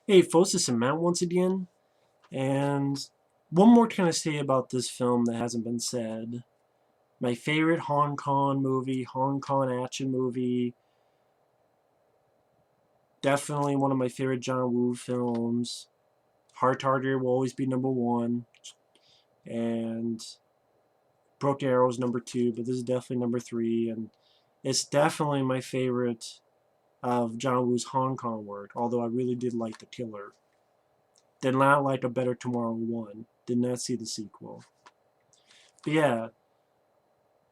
Hey, folks, this is Matt once again, and one more can I say about this film that hasn't been said. My favorite Hong Kong movie, Hong Kong action movie, definitely one of my favorite John Woo films. Heart Target will always be number one, and Broke Arrow is number two, but this is definitely number three, and it's definitely my favorite of John Woo's Hong Kong work, although I really did like The Killer. Did not like A Better Tomorrow 1. Did not see the sequel. But yeah,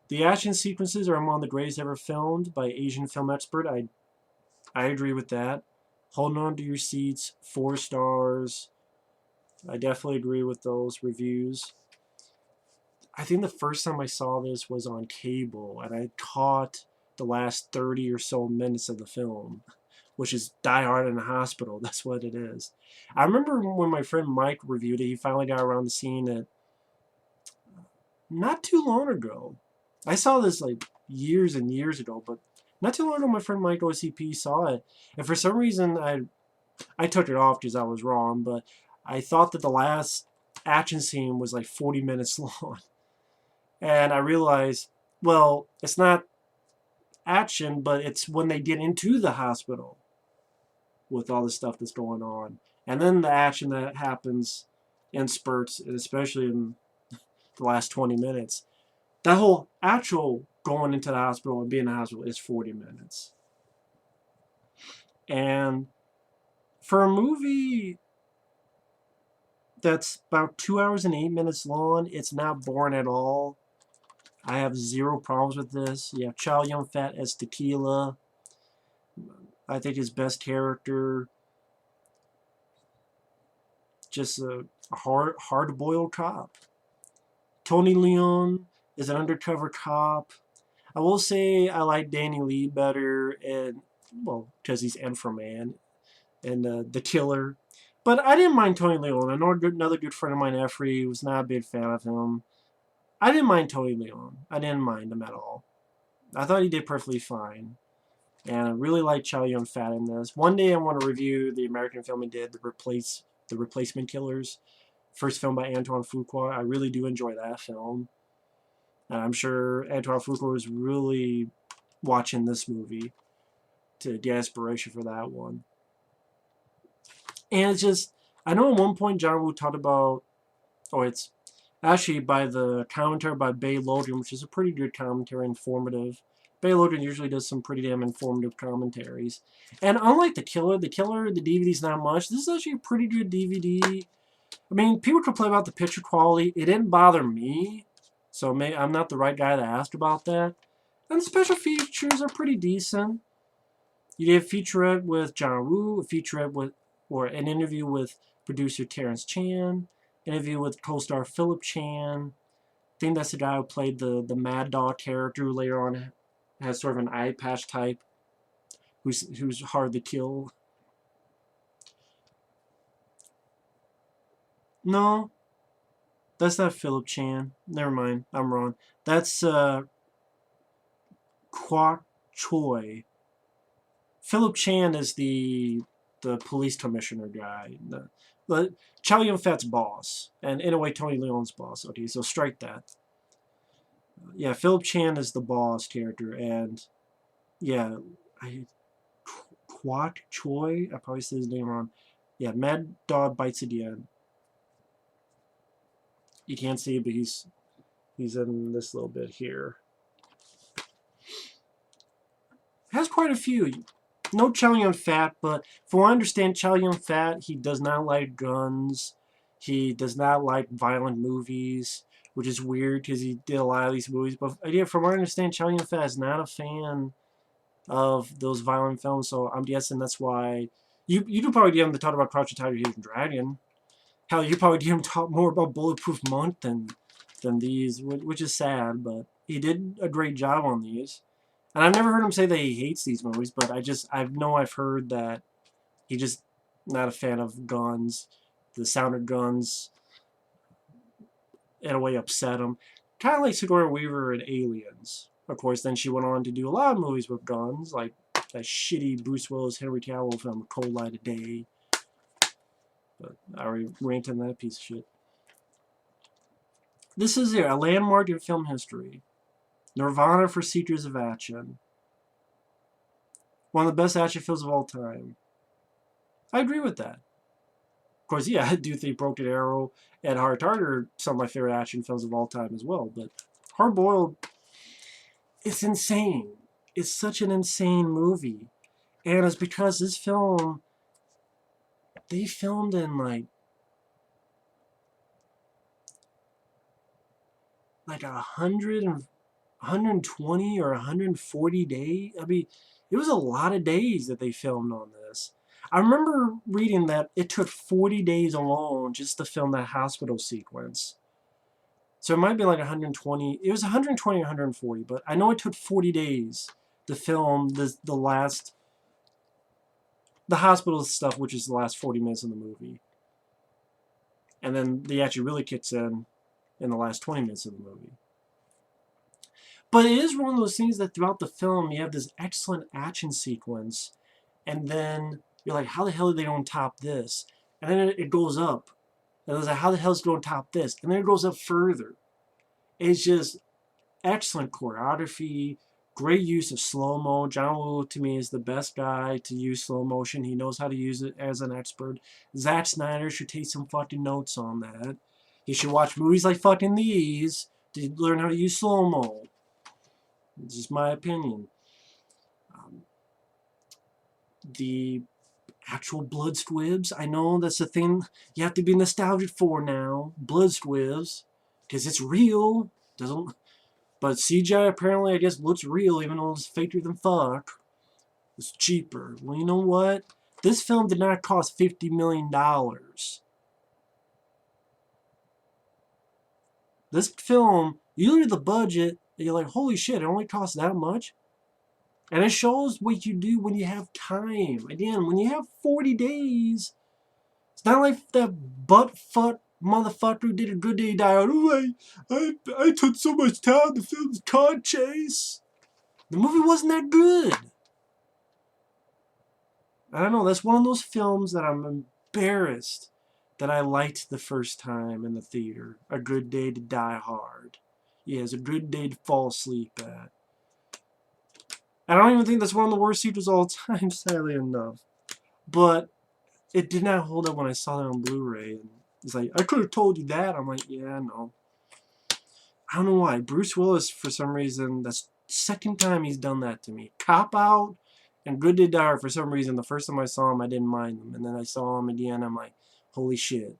the action sequences are among the greatest ever filmed by Asian film expert. I agree with that. Hold on to your seats. 4 stars. I definitely agree with those reviews. I think the first time I saw this was on cable, and I caught the last 30 or so minutes of the film, which is Die Hard in a Hospital. That's what it is. I remember when my friend Mike reviewed it, he finally got around to seeing it not too long ago. I saw this like years and years ago, but not too long ago my friend Mike OCP saw it. And for some reason I took it off because I was wrong, but I thought that the last action scene was like 40 minutes long. And I realized, well, it's not action, but it's when they get into the hospital with all the stuff that's going on. And then the action that happens in spurts, especially in the last 20 minutes. That whole actual going into the hospital and being in the hospital is 40 minutes. And for a movie that's about 2 hours and 8 minutes long, it's not boring at all. I have zero problems with this. You have Chow Yun-fat as Tequila. I think his best character, just a hard-boiled cop. Tony Leung is an undercover cop. I will say I like Danny Lee better, and well, because he's Inframan and The Killer. But I didn't mind Tony Leung. I know another good friend of mine, Effrey, was not a big fan of him. I didn't mind Tony Leung. I didn't mind him at all. I thought he did perfectly fine. And I really like Chow Yun-fat in this. One day I want to review the American film he did, The Replacement Killers. First film by Antoine Fuqua. I really do enjoy that film. And I'm sure Antoine Fuqua was really watching this movie to get inspiration for that one. And it's just, I know at one point John Woo talked about, or it's actually by the commentary by Bay Logan, which is a pretty good commentary, informative. Bay Logan usually does some pretty damn informative commentaries. And unlike The Killer, the DVD's not much. This is actually a pretty good DVD. I mean, people complain about the picture quality. It didn't bother me, so I'm not the right guy to ask about that. And the special features are pretty decent. You get a featurette with John Woo, a featurette with, or an interview with producer Terrence Chan, interview with co-star Philip Chan. I think that's the guy who played the Mad Dog character, who later on has sort of an eye patch type, who's hard to kill. No, that's not Philip Chan. Never mind, I'm wrong. That's Kwok Choi. Philip Chan is the police commissioner guy. The Chow Yun-fat's boss, and in a way Tony Leung's boss. Okay, so strike that. Yeah, Philip Chan is the boss character, and yeah, Kwok Choi. I probably said his name wrong. Yeah, Mad Dog Bites at the end. You can't see it, but he's in this little bit here. Has quite a few. No Chow Yun-fat, but from what I understand, Chow Yun-fat, he does not like guns. He does not like violent movies, which is weird because he did a lot of these movies. But yeah, from what I understand, Chow Yun-fat is not a fan of those violent films, so I'm guessing that's why you could probably get him to talk about Crouching Tiger, Hidden Dragon. Hell, you probably get him to talk more about Bulletproof Monk than these, which is sad, but he did a great job on these. And I've never heard him say that he hates these movies, but I've heard that he just not a fan of guns. The sound of guns in a way upset him. Kind of like Sigourney Weaver in Aliens. Of course, then she went on to do a lot of movies with guns, like that shitty Bruce Willis Henry Cavill film, A Cold Light of Day. But I already ranted on that piece of shit. This is a landmark in film history. Nirvana for seekers of action. One of the best action films of all time. I agree with that. Of course, yeah, I do think Broken Arrow and Hard Target are some of my favorite action films of all time as well. But Hard Boiled, it's insane. It's such an insane movie. And it's because this film, they filmed in like 120 or 140 days. I mean, it was a lot of days that they filmed on this. I remember reading that it took 40 days alone just to film that hospital sequence. So it might be like 120. It was 120 or 140, but I know it took 40 days to film the hospital stuff, which is the last 40 minutes of the movie. And then the action really kicks in the last 20 minutes of the movie. But it is one of those things that throughout the film, you have this excellent action sequence, and then you're like, how the hell are they going to top this? And then it goes up. And it's like, how the hell is it going to top this? And then it goes up further. It's just excellent choreography, great use of slow-mo. John Woo, to me, is the best guy to use slow motion. He knows how to use it as an expert. Zack Snyder should take some fucking notes on that. He should watch movies like fucking these to learn how to use slow-mo. This is my opinion. The actual blood squibs, I know that's a thing you have to be nostalgic for now. Blood squibs, because it's real. But CGI apparently, I guess, looks real, even though it's faker than fuck. It's cheaper. Well, you know what? This film did not cost $50 million. This film, you look at the budget, and you're like, holy shit, it only costs that much? And it shows what you do when you have time. Again, when you have 40 days, it's not like that butt-fuck motherfucker who did A Good Day to Die Hard. Oh, I took so much time to film this car chase. The movie wasn't that good. I don't know, that's one of those films that I'm embarrassed that I liked the first time in the theater. A Good Day to Die Hard. Yeah, it's a good day to fall asleep at. I don't even think that's one of the worst sequels of all time, sadly enough. But it did not hold up when I saw it on Blu-ray. And it's like, I could have told you that. I'm like, yeah, no. I don't know why. Bruce Willis, for some reason, that's the second time he's done that to me. Cop Out and Good Day Die Hard, for some reason, the first time I saw him, I didn't mind him. And then I saw him again, I'm like, holy shit.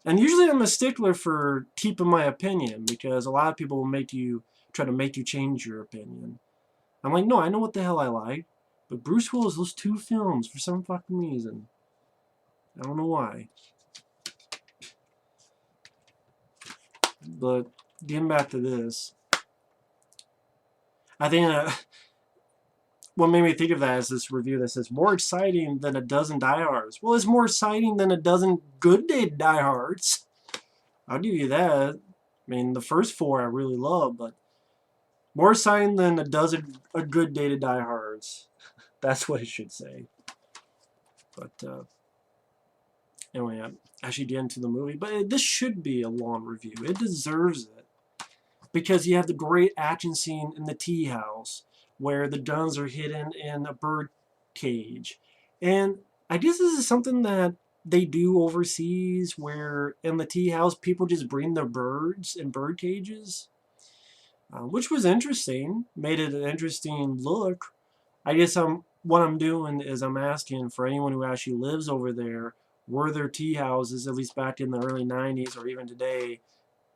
And usually I'm a stickler for keeping my opinion, because a lot of people will try to make you change your opinion. I'm like, no, I know what the hell I like. But Bruce Willis, those two films, for some fucking reason. I don't know why. But getting back to this, I think what made me think of that is this review that says, more exciting than a dozen diehards. Well, it's more exciting than a dozen Good Day diehards. I'll give you that. I mean, the first four I really love, but more exciting than a dozen A Good Day to diehards. That's what it should say. But anyway, I'm actually getting into the movie. But this should be a long review. It deserves it. Because you have the great action scene in the tea house where the guns are hidden in a bird cage. And I guess this is something that they do overseas, where in the tea house people just bring their birds in bird cages. Which was interesting. Made it an interesting look. I guess what I'm doing is I'm asking for anyone who actually lives over there, were there tea houses, at least back in the early 90s or even today,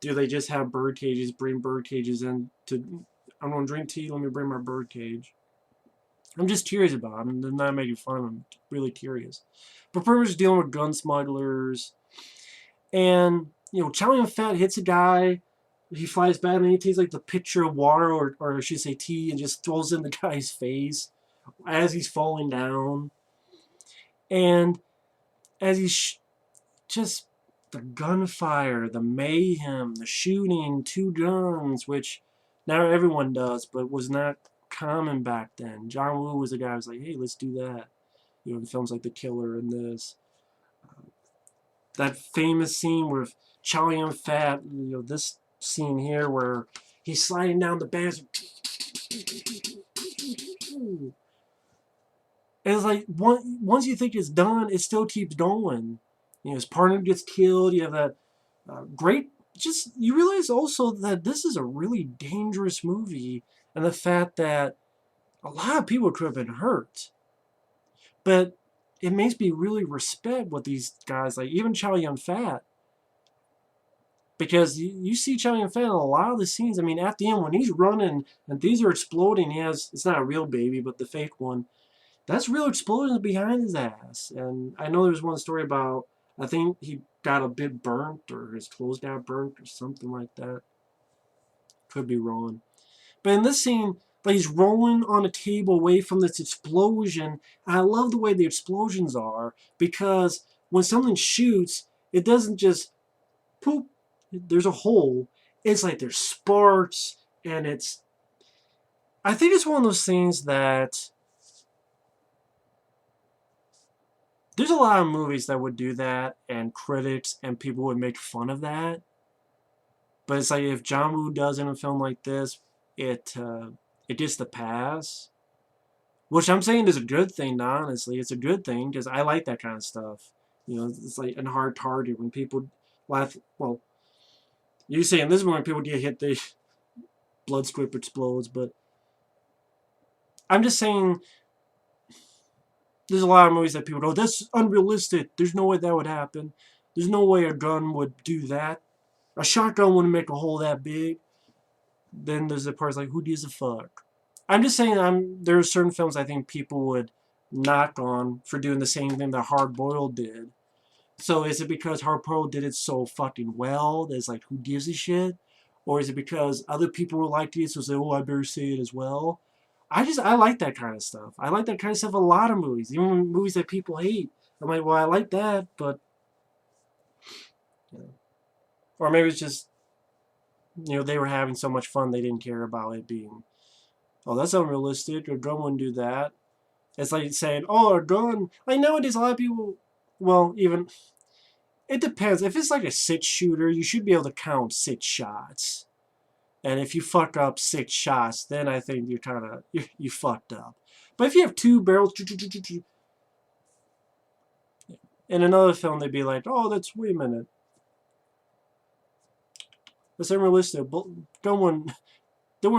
do they just have bird cages, bring bird cages in to, I'm going to drink tea, let me bring my bird cage. I'm just curious about it. I'm not making fun of them. I'm really curious. But pretty much dealing with gun smugglers. And, you know, Chow Yun-fat hits a guy. He flies back and he takes like the pitcher of water, or I should say tea, and just throws it in the guy's face as he's falling down. And as he's just the gunfire, the mayhem, the shooting, two guns, which now everyone does, but was not common back then. John Woo was the guy who was like, hey, let's do that. You know, in films like The Killer and this. that famous scene with Chow Yun-fat, this scene here where he's sliding down the bands. And it's like once you think it's done, it still keeps going. His partner gets killed. You have that great. Just you realize also that this is a really dangerous movie, and the fact that a lot of people could have been hurt. But it makes me really respect what these guys like, even Chow Yun-fat, because you see Chow Yun-fat in a lot of the scenes. I mean, at the end when he's running and things are exploding, it's not a real baby, but the fake one. That's real explosions behind his ass. And I know there's one story about, I think he got a bit burnt or his clothes got burnt or something like that. Could be wrong. But in this scene, like he's rolling on a table away from this explosion. And I love the way the explosions are because when something shoots, it doesn't just poop, there's a hole. It's like there's sparks and I think it's one of those things that there's a lot of movies that would do that, and critics and people would make fun of that. But it's like if John Woo does in a film like this, it gets the pass. Which I'm saying is a good thing, honestly. It's a good thing because I like that kind of stuff. It's like a hard target when people laugh. Well, you say in this one when people get hit, the blood squib explodes. But I'm just saying there's a lot of movies that people go, that's unrealistic. There's no way that would happen. There's no way a gun would do that. A shotgun wouldn't make a hole that big. Then there's the parts like, who gives a fuck? I'm just saying there are certain films I think people would knock on for doing the same thing that Hard Boiled did. So is it because Hard Boiled did it so fucking well that it's like, who gives a shit? Or is it because other people will like it, so say, oh, I better say it as well? I like that kind of stuff. I like that kind of stuff a lot of movies, even movies that people hate. I'm like, well, I like that, but or maybe it's just they were having so much fun they didn't care about it being, oh, that's unrealistic. A gun wouldn't do that. It's like saying, oh, a gun. Like nowadays, a lot of people, well, even it depends. If it's like a 6-shooter, you should be able to count 6 shots. And if you fuck up 6 shots, then I think you're kind of you fucked up. But if you have 2 barrels, in another film, they'd be like, oh, wait a minute, that's unrealistic. There wouldn't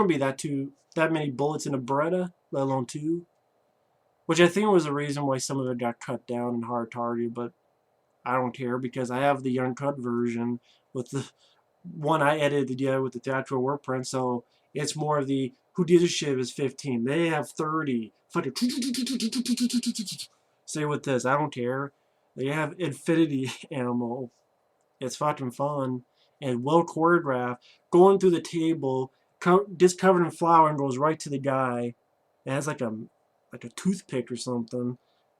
be that many bullets in a Beretta, let alone 2. Which I think was the reason why some of it got cut down and hard targeted, but I don't care because I have the uncut version with the one I edited together with the theatrical work print, so it's more of the who did a shit is 15. They have 30. Fucking say with this, I don't care. They have infinity ammo. It's fucking fun and well choreographed. Going through the table, just covered in flour, and goes right to the guy. It has like a toothpick or something,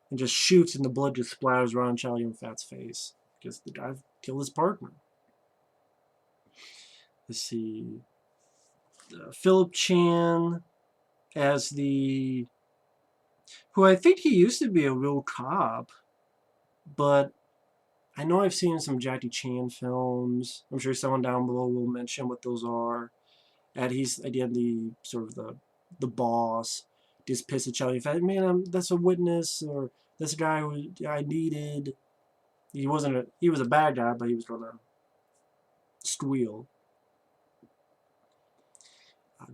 and just shoots, and the blood just splatters around Chow Yun-fat's face because the guy killed his partner. Let's see. Philip Chan as who I think he used to be a real cop, but I know I've seen some Jackie Chan films. I'm sure someone down below will mention what those are. And he's again the sort of the boss. Just pissed at Chow Yun-fat. Man, that's a witness, or this guy who I needed. He was a bad guy, but he was gonna squeal.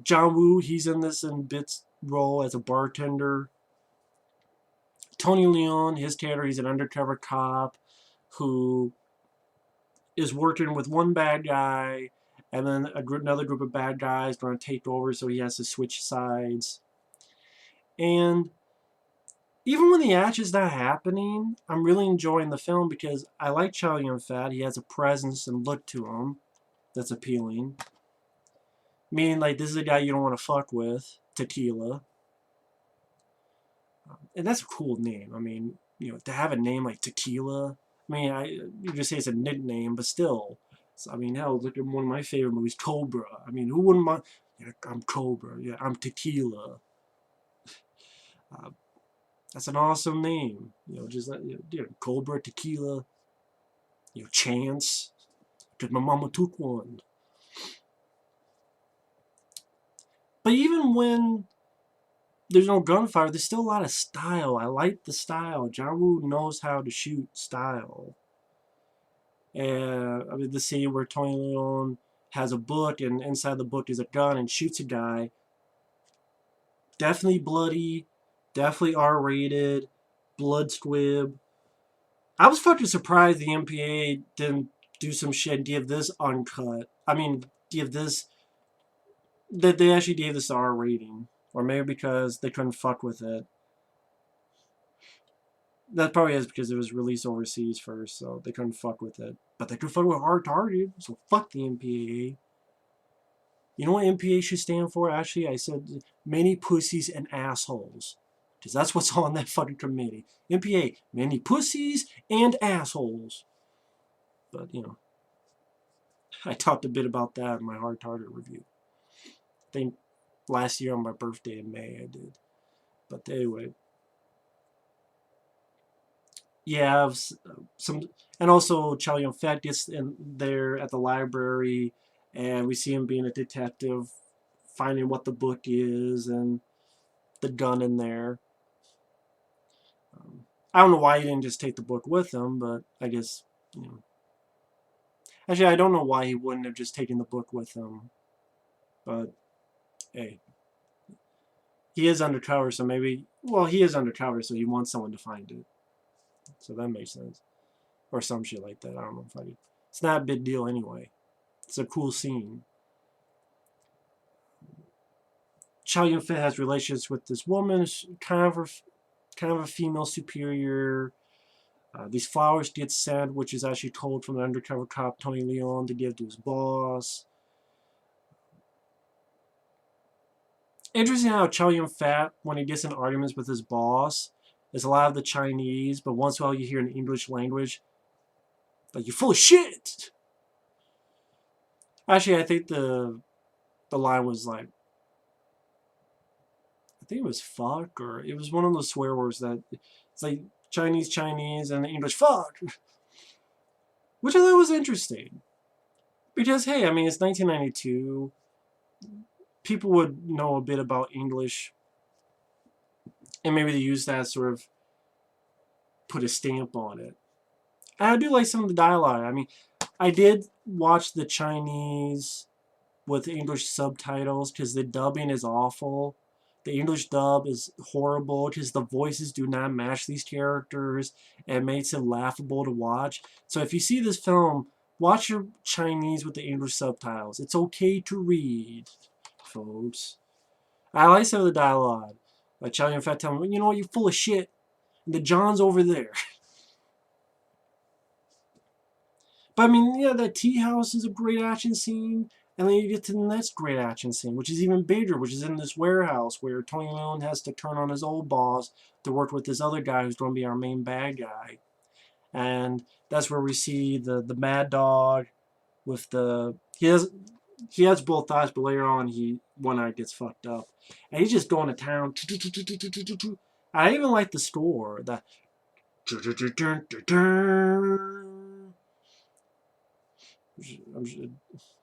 John Woo, he's in this in bits role as a bartender. Tony Leung, his character, he's an undercover cop who is working with one bad guy, and then another group of bad guys going to take over, so he has to switch sides. And even when the action's not happening, I'm really enjoying the film because I like Chow Yun-fat. He has a presence and look to him that's appealing. Meaning, like, this is a guy you don't want to fuck with. Tequila. And that's a cool name. I mean, to have a name like Tequila. I mean, you just say it's a nickname, but still. So, I mean, hell, look at one of my favorite movies, Cobra. I mean, who wouldn't mind? Yeah, I'm Cobra. Yeah, I'm Tequila. Uh, that's an awesome name. Just Cobra, Tequila. chance, because my mama took one. But even when there's no gunfire, there's still a lot of style. I like the style. John Woo knows how to shoot style. And I mean, the scene where Tony Leung has a book, and inside the book is a gun and shoots a guy. Definitely bloody, definitely R-rated, blood squib. I was fucking surprised the MPA didn't do some shit and give this uncut. I mean, give this, that they actually gave this R rating. Or maybe because they couldn't fuck with it. That probably is because it was released overseas first, so they couldn't fuck with it. But they could fuck with Hard Target, so fuck the MPAA. You know what MPA should stand for? Actually, I said many pussies and assholes. Because that's what's on that fucking committee. MPA, many pussies and assholes. But, you know, I talked a bit about that in my Hard Target review. I think last year on my birthday in May I did. But anyway. Yeah, some, and also Chow Yun-fat gets in there at the library, and we see him being a detective, finding what the book is, and the gun in there. I don't know why he didn't just take the book with him, but I guess, you know. Actually, I don't know why he wouldn't have just taken the book with him, but hey. He is undercover, so maybe, well, he is undercover, so he wants someone to find it. So that makes sense. Or some shit like that. I don't know if I. It's not a big deal anyway. It's a cool scene. Chow Yun-fat has relations with this woman, kind of a female superior. These flowers get sent, which is actually told from the undercover cop Tony Leung to give to his boss. Interesting how Chow Yun-fat, when he gets in arguments with his boss, is a lot of the Chinese, but once in a while you hear an English language, like, you're full of shit! Actually, I think the line was like, I think it was fuck, or it was one of those swear words that, it's like Chinese, and the English fuck! Which I thought was interesting. Because, hey, I mean, it's 1992. People would know a bit about English, and maybe they use that sort of put a stamp on it. And I do like some of the dialogue. I mean, I did watch the Chinese with English subtitles because the dubbing is awful. The English dub is horrible because the voices do not match these characters and it makes it laughable to watch. So if you see this film, watch your Chinese with the English subtitles. It's okay to read, folks. I like some of the dialogue. Like Chow Yun-fat telling me, you know what, you're full of shit. And the John's over there. But I mean, yeah, that tea house is a great action scene. And then you get to the next great action scene, which is even bigger, which is in this warehouse where Tony Leung has to turn on his old boss to work with this other guy who's going to be our main bad guy. And that's where we see the Mad Dog with the... He has both eyes, but later on one eye gets fucked up. And he's just going to town. I even like the score. That... I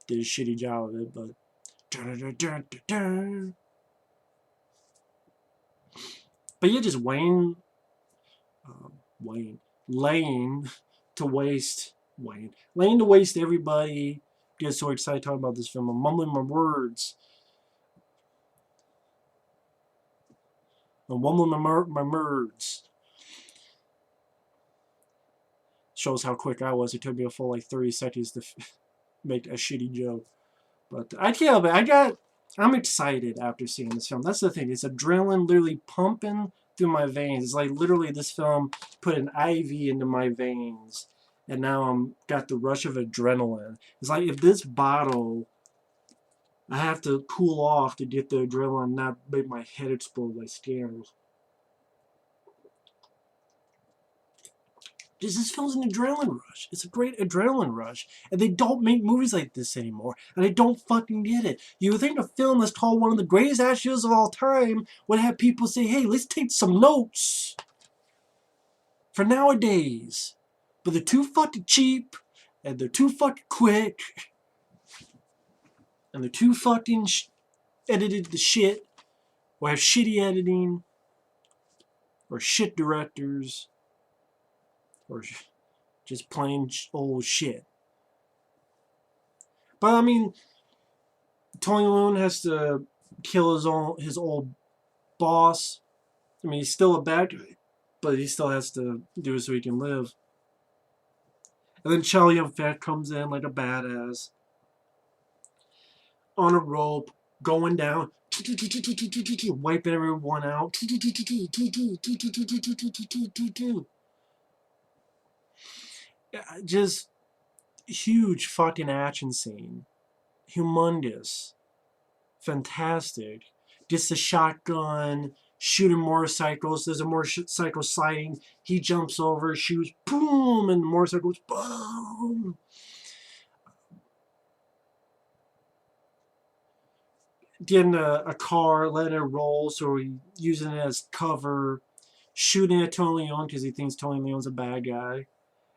did a shitty job of it, but... But yeah, just laying to waste everybody. Get so excited talking about this film. I'm mumbling my words. I'm mumbling my words. Shows how quick I was. It took me a full like 30 seconds to make a shitty joke. But I can't help it. I'm excited after seeing this film. That's the thing. It's adrenaline literally pumping through my veins. It's like literally this film put an IV into my veins. And now I'm got the rush of adrenaline. It's like if this bottle, I have to cool off to get the adrenaline, not make my head explode like scanners. This film's an adrenaline rush. It's a great adrenaline rush. And they don't make movies like this anymore. And I don't fucking get it. You would think a film that's called one of the greatest action shows of all time would have people say, hey, let's take some notes for nowadays. but they're too fucking cheap, and they're too fucking quick, and they're too fucking edited to shit, or have shitty editing, or shit directors, or just plain old shit. But I mean, Tony Leung has to kill his old boss. I mean, he's still a bad guy, but he still has to do it so he can live. And then Chow Yun-fat comes in like a badass on a rope, going down, wiping everyone out. Just huge fucking action scene. Humongous. Fantastic. Just a shotgun, shooting motorcycles. There's a motorcycle sighting. He jumps over, shoots, boom, and the motorcycle goes, boom. Getting a car, letting it roll, so he's using it as cover, shooting at Tony Leung because he thinks Tony Leung's a bad guy.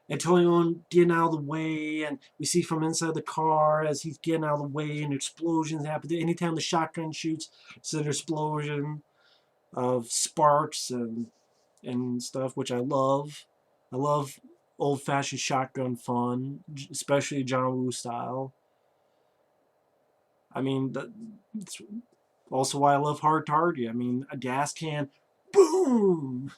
And Tony Leung getting out of the way, and we see from inside the car as he's getting out of the way, and explosions happen. Anytime the shotgun shoots, it's an explosion of sparks and stuff, which I love. I love old-fashioned shotgun fun, especially John Woo style. I mean, that's also why I love Hard Target. I mean, a gas can, boom!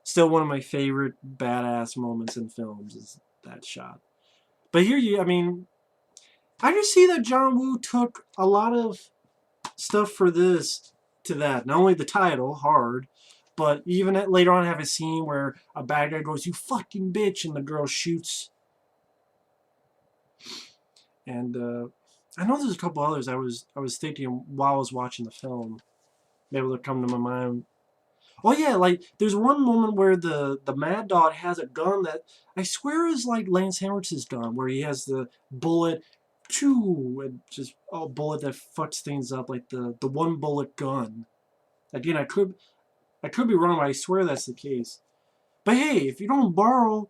Still one of my favorite badass moments in films is that shot. But here, I mean, I just see that John Woo took a lot of stuff for this to that. Not only the title, Hard, but even later on have a scene where a bad guy goes, "You fucking bitch," and the girl shoots. And I know there's a couple others I was thinking while I was watching the film. Maybe they'll come to my mind. Oh yeah, like there's one moment where the Mad Dog has a gun that I swear is like Lance Henriksen's gun, where he has the bullet, and just a bullet that fucks things up, like the one bullet gun. Again, I could be wrong, but I swear that's the case. But hey, if you don't borrow,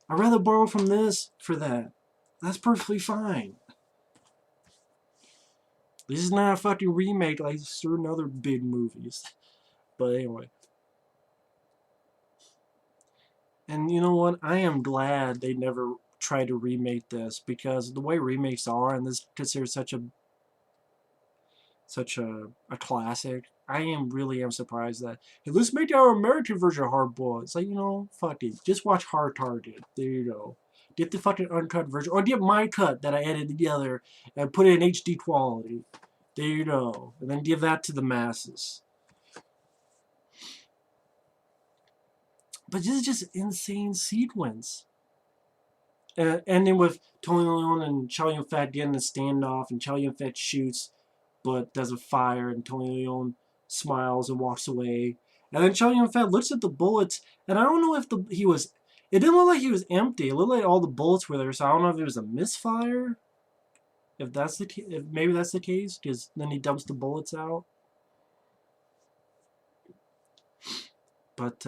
I'd rather borrow from this for that. That's perfectly fine. This is not a fucking remake like certain other big movies. But anyway. And you know what? I am glad they never tried to remake this, because the way remakes are, and this considered such a classic, I really am surprised that, hey, let's make our American version of Hard Boiled. It's like, fuck it. Just watch Hard Target. There you go. Get the fucking uncut version, or get my cut that I edited together and put it in HD quality. There you go. And then give that to the masses. But this is just insane sequence. Ending with Tony Leung and Chow Yun-fat getting a standoff, and Chow Yun-fat shoots, but doesn't fire, and Tony Leung smiles and walks away. And then Chow Yun-fat looks at the bullets, and I don't know if he was. It didn't look like he was empty. It looked like all the bullets were there, so I don't know if it was a misfire. If that's the case, if maybe that's the case, because then he dumps the bullets out. But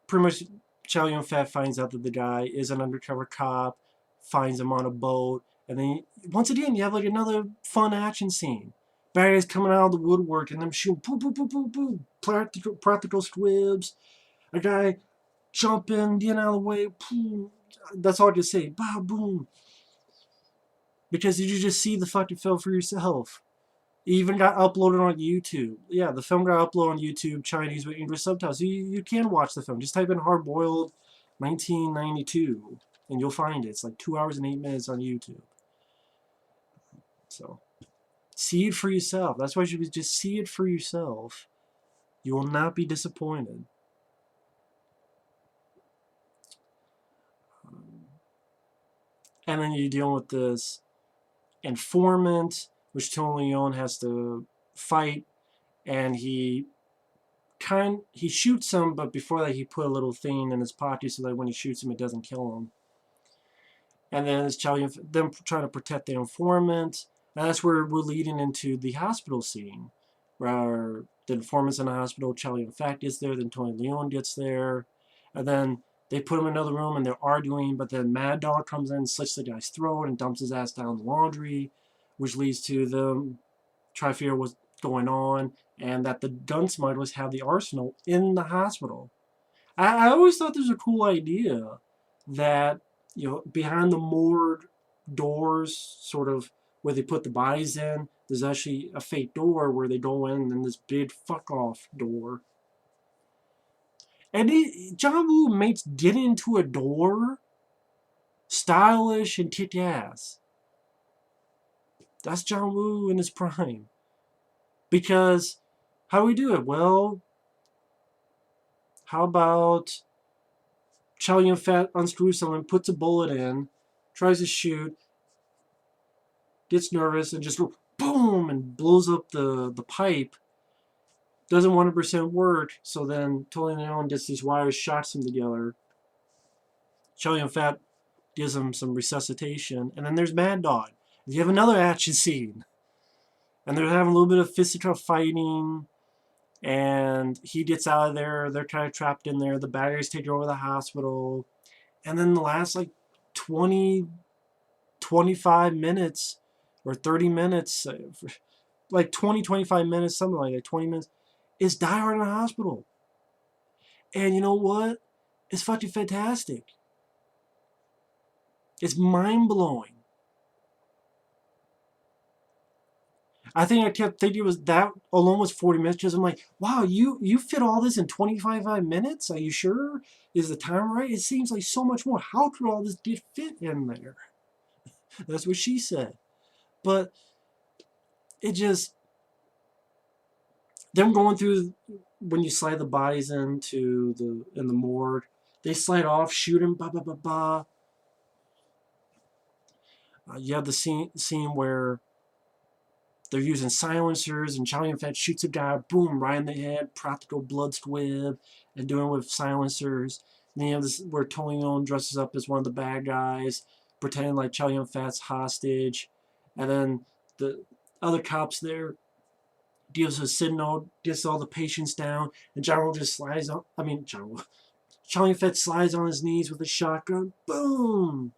pretty much, Chow Yun-fat finds out that the guy is an undercover cop, finds him on a boat, and then once again you have like another fun action scene. Bad guys coming out of the woodwork and them shooting, boom, boom, boom, boom, boom, practical squibs. A guy jumping, getting out of the way, boom. That's all I can say. Bah, boom. Because you just see the fucking film for yourself. It even got uploaded on YouTube. Yeah, the film got uploaded on YouTube, Chinese with English subtitles. You can watch the film. Just type in Hard Boiled 1992, and you'll find it. It's like 2 hours and 8 minutes on YouTube. So, see it for yourself. That's why you should just see it for yourself. You will not be disappointed. And then you're dealing with this informant, which Tony Leung has to fight, and he shoots him, but before that he put a little thing in his pocket so that when he shoots him it doesn't kill him. And then it's them trying to protect the informant, and that's where we're leading into the hospital scene, where the informants in the hospital, Chow Yun-fat gets there, then Tony Leung gets there, and then they put him in another room and they're arguing, but then Mad Dog comes in, slits the guy's throat, and dumps his ass down the laundry, which leads to them try to figure out what's going on, and that the gun smugglers have the arsenal in the hospital. I always thought this was a cool idea that, you know, behind the morgue doors, sort of where they put the bodies in, there's actually a fake door where they go in, and then this big fuck off door. And John Woo makes getting into a door stylish and kick ass. That's John Woo in his prime. Because how do we do it? Well, how about Chow Yun-fat unscrews someone, puts a bullet in, tries to shoot, gets nervous, and just boom, and blows up the pipe. Doesn't 100% work, so then Tony Leung gets these wires, shocks them together. Chow Yun-fat gives him some resuscitation, and then there's Mad Dog. You have another action scene. And they're having a little bit of fisticuff fighting, and he gets out of there. They're kind of trapped in there. The bad guys take over the hospital. And then the last, like, 20, 25 minutes, or 30 minutes, like 20, 25 minutes, something like that, 20 minutes, is Die Hard in the hospital. And you know what? It's fucking fantastic. It's mind-blowing. I think I kept thinking it was that alone was 40 minutes because I'm like, wow, you fit all this in 25 minutes? Are you sure? Is the time right? It seems like so much more. How could all this get fit in there? That's what she said. But it just, them going through, when you slide the bodies into in the morgue, they slide off, shoot him, ba ba ba ba. You have the scene where they're using silencers, and Chow Yun-fat shoots a guy, boom, right in the head, practical blood squib, and doing it with silencers. And then you have this where Tony Leung dresses up as one of the bad guys, pretending like Chow Yun-fat's hostage. And then the other cops there deals with signal, gets all the patients down, and Chow Yun-fat slides on his knees with a shotgun, boom!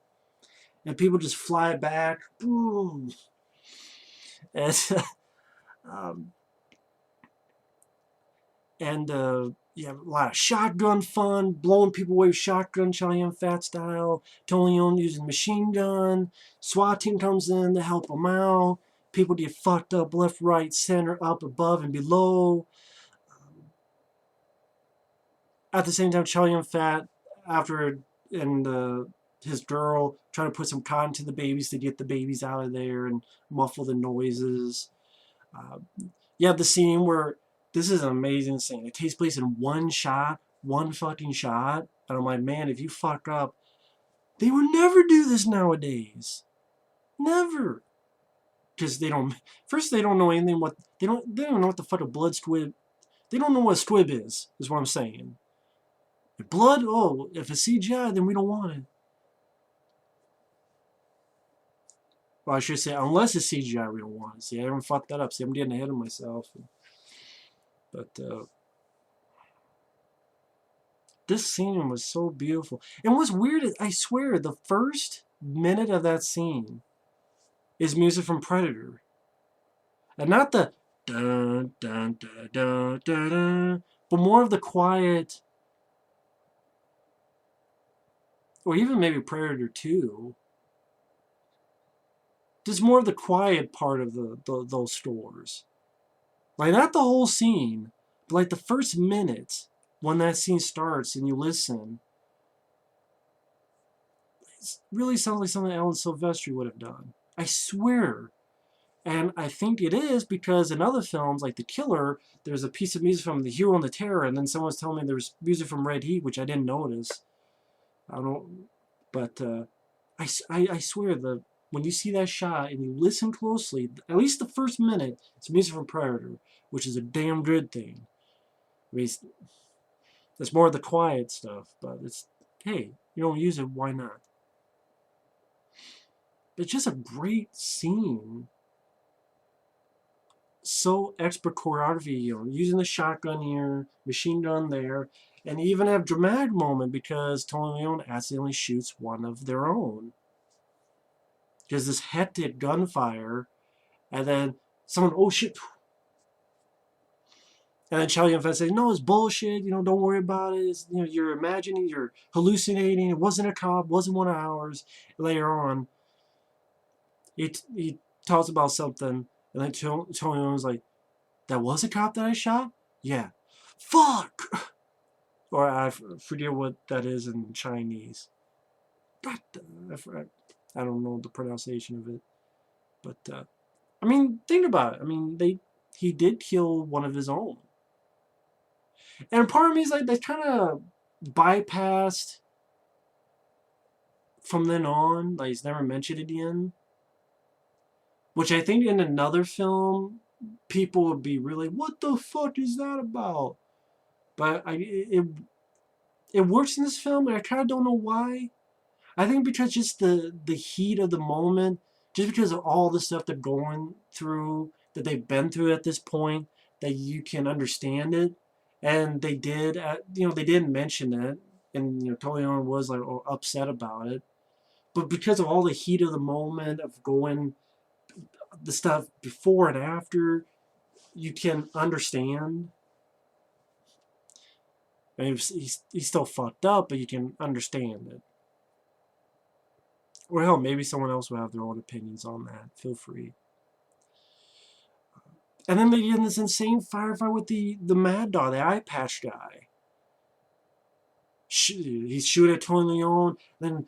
And people just fly back, boom! And um, yeah, a lot of shotgun fun, blowing people away with shotgun, Chow Yun-fat style. Tony Leung using machine gun. SWAT team comes in to help them out. People get fucked up left, right, center, up, above, and below. At the same time, Chow Yun-fat, after and his girl trying to put some cotton to the babies to get the babies out of there and muffle the noises. You have the scene where this is an amazing scene. It takes place in one shot, one fucking shot. And I'm like, man, if you fuck up, they would never do this nowadays. Never. Because they don't, first they don't know anything they don't know what the fuck a blood squib, they don't know what a squib is what I'm saying. Blood, oh, if it's CGI, then we don't want it. Well, I should say, unless it's CGI, we don't want it. See, I haven't fucked that up. See, I'm getting ahead of myself. But this scene was so beautiful. And what's weird is, I swear, the first minute of that scene is music from Predator. And not the dun dun dun dun dun dun, but more of the quiet, or even maybe Predator 2. Just more of the quiet part of those stores. Like, not the whole scene, but like the first minute when that scene starts and you listen, it really sounds like something Alan Silvestri would have done. I swear. And I think it is because in other films, like The Killer, there's a piece of music from The Hero and the Terror, and then someone's telling me there's music from Red Heat, which I didn't notice. I don't, but I swear, when you see that shot and you listen closely, at least the first minute, it's music from Predator, which is a damn good thing. I mean, it's more of the quiet stuff, but it's, hey, you don't use it, why not? It's just a great scene. so expert choreography, using the shotgun here, machine gun there, and even have dramatic moment because Tony Leung accidentally shoots one of their own. There's this hectic gunfire, and then someone, oh shit. And then Chow Yun-fat says, no, it's bullshit, don't worry about it. It's, you're imagining, you're hallucinating. It wasn't a cop, wasn't one of ours. Later on, he talks about something, and then Tony Leung was like, that was a cop that I shot? Yeah. Fuck! Or I forget what that is in Chinese. I don't know the pronunciation of it. But, I mean, think about it. I mean, he did kill one of his own. And part of me is like, they kind of bypassed from then on. Like, he's never mentioned it again. Which I think in another film, people would be really, what the fuck is that about? But it works in this film, and I kind of don't know why. I think because just the heat of the moment, just because of all the stuff they're going through, that they've been through at this point, that you can understand it. And they did, they didn't mention it, and Toleon was like upset about it. But because of all the heat of the moment of going, the stuff before and after, you can understand. I mean, he's still fucked up, but you can understand it. Or hell, maybe someone else will have their own opinions on that. Feel free. And then they get in this insane firefight with the Mad Dog, the eye patch guy. He's shooting at Tony Leon, then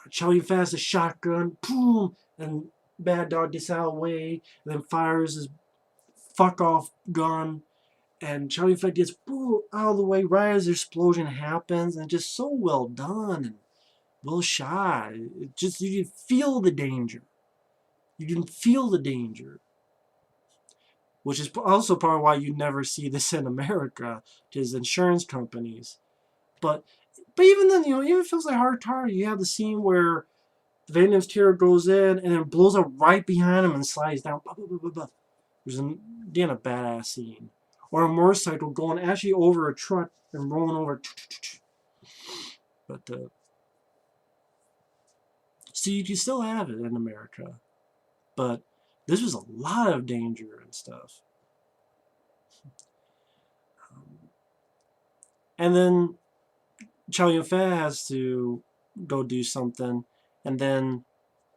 Chow Yun-fat has a shotgun, boom, and Mad Dog gets out of the way, and then fires his fuck off gun, and Chow Yun-fat gets boom, out of the way right as the explosion happens, and just so well done and well shot. It just, you can feel the danger. You can feel the danger. Which is also part of why you never see this in America, because insurance companies. But even then, even if it feels like hard target, you have the scene where Van Damme's terror goes in and then blows up right behind him and slides down. There's again a badass scene. Or a motorcycle going actually over a truck and rolling over. But so you can still have it in America, but this was a lot of danger and stuff. And then Chow Yun-fat has to go do something, and then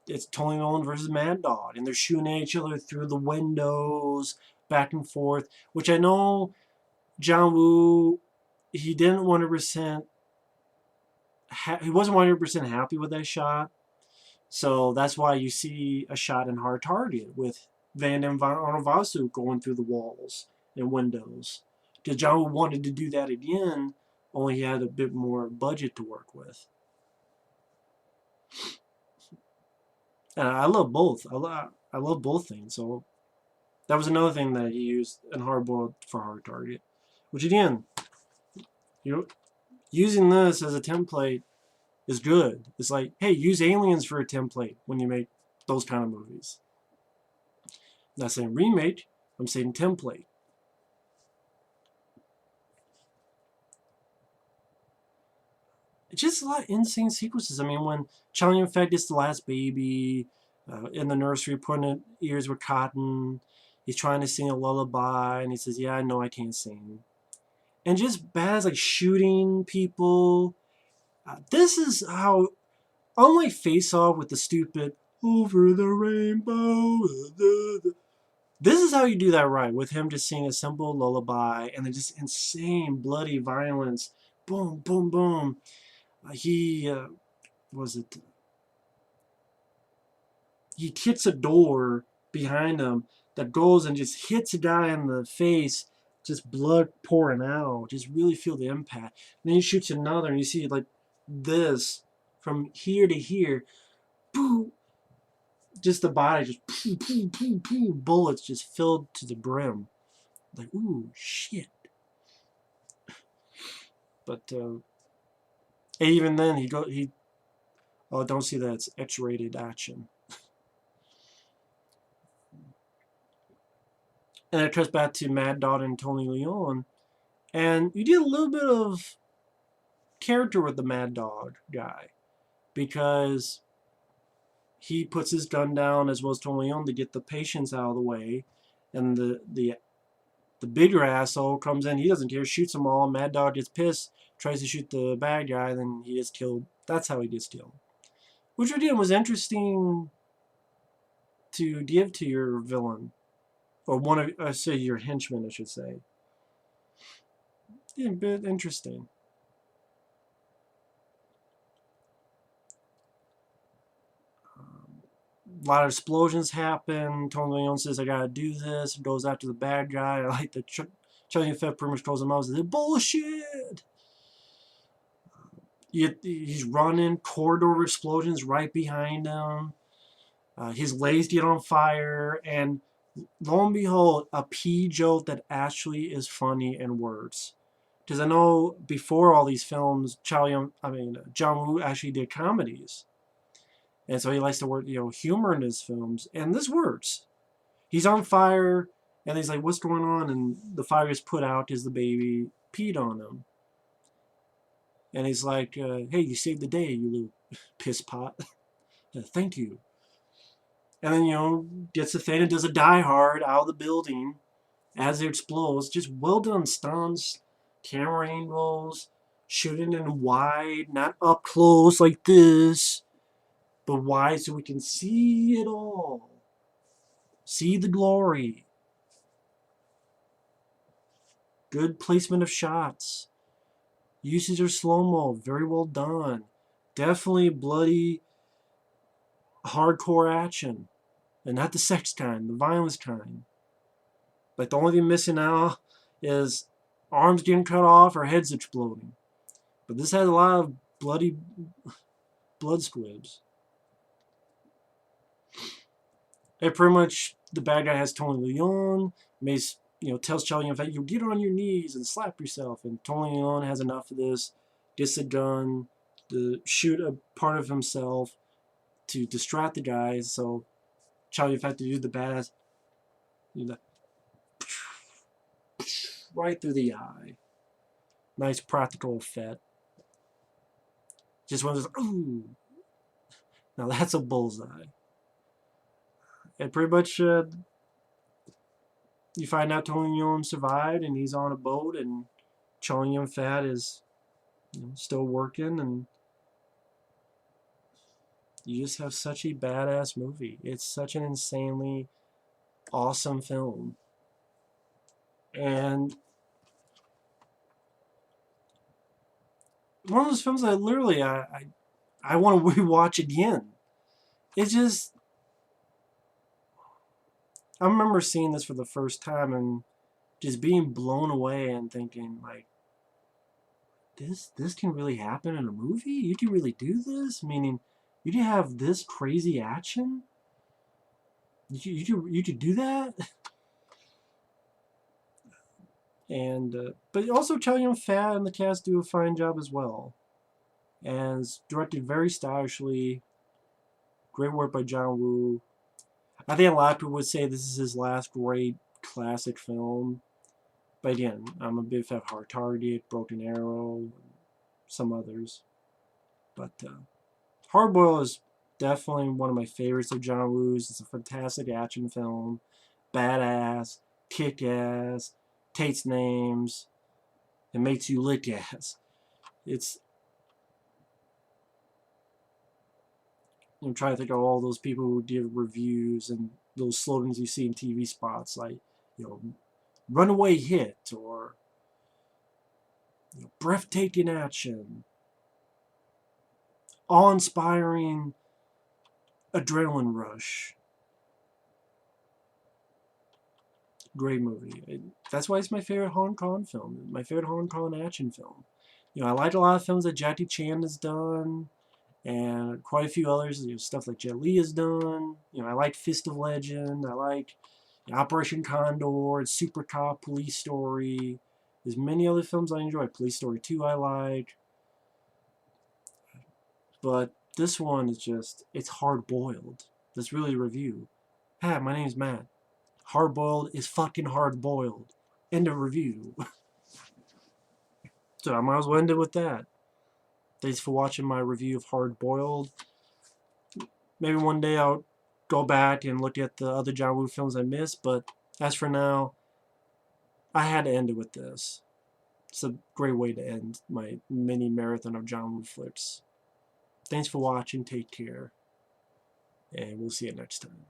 it's Tony Nolan versus Mad Dog, and they're shooting at each other through the windows, back and forth, which I know John Woo, he didn't 100%, he wasn't 100% happy with that shot, so that's why you see a shot in Hard Target with Van Damme Vasu going through the walls and windows. Because John Woo wanted to do that again, only he had a bit more budget to work with. And I love both. I love both things. So that was another thing that he used in Hardboiled for Hard Target. Which again, using this as a template is good. It's like, hey, use Aliens for a template when you make those kind of movies. I'm not saying remake, I'm saying template. It's just a lot of insane sequences. I mean, when Chow Yun-fat gets the last baby in the nursery, putting in ears with cotton, he's trying to sing a lullaby, and he says, yeah, I know I can't sing. And just bad, like shooting people. This is how, unlike Face Off with the stupid over the rainbow, this is how you do that right, with him just singing a simple lullaby and then just insane bloody violence. Boom, boom, boom. He was it? He hits a door behind him that goes and just hits a guy in the face, just blood pouring out. Just really feel the impact. And then he shoots another, and you see like this from here to here. Boom. Just the body, just poo, poo, poo, poo, bullets just filled to the brim. Like, ooh, shit. But even then, oh, don't see that it's X-rated action. And it cuts back to Mad Dog and Tony Leung. And you did a little bit of character with the Mad Dog guy because he puts his gun down as well as Tony Leung to get the patients out of the way. And the bigger asshole comes in, he doesn't care, shoots them all. Mad Dog gets pissed, tries to shoot the bad guy, then he gets killed. That's how he gets killed. Which again was interesting to give to your villain. Or one of, I say your henchman, I should say. Yeah, a bit interesting. A lot of explosions happen. Tony Leung says, I gotta do this. Goes after the bad guy. I like the Chow Yun-fat pretty much calls him out and says, bullshit! He's running, corridor explosions right behind him. His legs get on fire, and lo and behold, a pee joke that actually is funny and works. Because I know before all these films, John Woo actually did comedies, and so he likes to work, humor in his films, and this works. He's on fire, and he's like, "What's going on?" And the fire is put out because the baby peed on him, and he's like, "Hey, you saved the day, you little piss pot. Thank you." And then gets the thing and does a Die Hard out of the building as it explodes. Just well done stunts, camera angles, shooting in wide, not up close like this, but wide so we can see it all. See the glory. Good placement of shots. Usage of slow-mo, very well done. Definitely bloody, hardcore action. And not the sex kind, the violence kind. Like the only thing missing now is arms getting cut off or heads exploding. But this has a lot of bloody blood squibs. And pretty much the bad guy has Tony Leung, tells Chow Yun-fat, you get on your knees and slap yourself. And Tony Leung has enough of this, gets a gun to shoot a part of himself to distract the guys. So Chow Yun-fat to do the badass, right through the eye. Nice practical effect. Just one of those, ooh. Now that's a bullseye. And pretty much you find out Tony Leung survived and he's on a boat and Chow Yun-fat is still working, and you just have such a badass movie. It's such an insanely awesome film. And one of those films that literally I want to rewatch again. It's just, I remember seeing this for the first time and just being blown away and thinking like, this can really happen in a movie? You can really do this? Meaning, you can have this crazy action? You could do that? And but also Chow Yun-fat and the cast do a fine job as well. And it's directed very stylishly. Great work by John Woo. I think a lot of people would say this is his last great classic film. But again, I'm a big fan of Hard Target, Broken Arrow, some others. But Hard Boiled is definitely one of my favorites of John Woo's. It's a fantastic action film. Badass, kick-ass, takes names, and makes you lick ass. It's, I'm trying to think of all those people who did reviews and those slogans you see in TV spots like, runaway hit or breathtaking action, awe-inspiring adrenaline rush. Great movie. That's why it's my favorite Hong Kong film, my favorite Hong Kong action film. I like a lot of films that Jackie Chan has done, and quite a few others, stuff like Jet Li has done. I like Fist of Legend. I like Operation Condor, Super Cop, Police Story. There's many other films I enjoy. Police Story 2 I like. But this one is just, it's hard-boiled. That's really a review. Hi, my name's Matt. Hard boiled is fucking hard boiled. End of review. So I might as well end it with that. Thanks for watching my review of Hard Boiled. Maybe one day I'll go back and look at the other John Woo films I missed, but as for now, I had to end it with this. It's a great way to end my mini marathon of John Woo flicks. Thanks for watching, take care, and we'll see you next time.